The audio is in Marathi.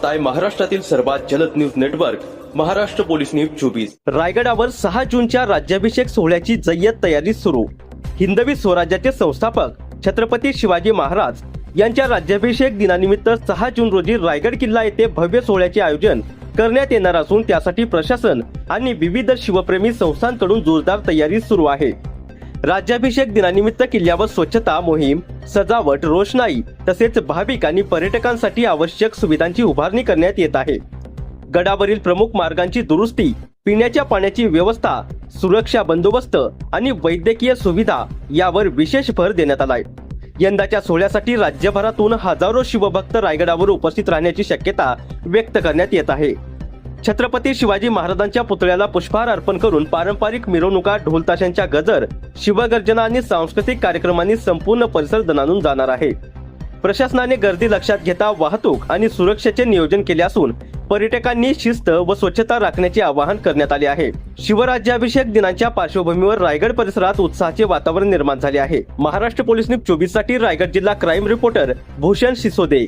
पाहताय महाराष्ट्रातील सर्वात जलद news network Maharashtra police news 24। रायगडावर 6 जूनच्या राज्याभिषेक सोहळ्याची जय्यत तयारी सुरू। हिंदवी स्वराज्याचे संस्थापक छत्रपती शिवाजी महाराज यांच्या राज्याभिषेक दिनानिमित्त 6 जून रोजी रायगड किल्ला येथे भव्य सोहळ्याचे आयोजन करण्यात येणार असून त्यासाठी प्रशासन आणि विविध शिवप्रेमी संस्थांकडून जोरदार तयारी सुरू आहे। राज्याभिषेक दिनानिमित्त किल्ल्यावर स्वच्छता मोहीम, सजावट, रोषणाई तसेच भाविक आणि पर्यटकांसाठी आवश्यक सुविधांची उभारणी करण्यात येत आहे। गडावरील प्रमुख मार्गांची दुरुस्ती, पिण्याच्या पाण्याची व्यवस्था, सुरक्षा बंदोबस्त आणि वैद्यकीय सुविधा यावर विशेष भर देण्यात आलाय। यंदाच्या सोहळ्यासाठी राज्यभरातून हजारो शिवभक्त रायगडावर उपस्थित राहण्याची शक्यता व्यक्त करण्यात येत आहे। छत्रपती शिवाजी महाराजांच्या पुतळ्याला पुष्पहार अर्पण करून पारंपरिक मिरवणुका, ढोलताशांच्या गजर, शिवगर्जना आणि सांस्कृतिक कार्यक्रमांनी संपूर्ण परिसर दणाणून जाणार आहे। प्रशासनाने गर्दी लक्षात घेता वाहतूक आणि सुरक्षेचे नियोजन केले असून पर्यटकांनी शिस्त व स्वच्छता राखण्याचे आवाहन करण्यात आले आहे। शिवराज्याभिषेक दिनाच्या पार्श्वभूमीवर रायगड परिसरात उत्साहाचे वातावरण निर्माण झाले आहे। महाराष्ट्र पोलीस न्यूज 24 साठी रायगड जिल्हा क्राईम रिपोर्टर भूषण सिसोदे।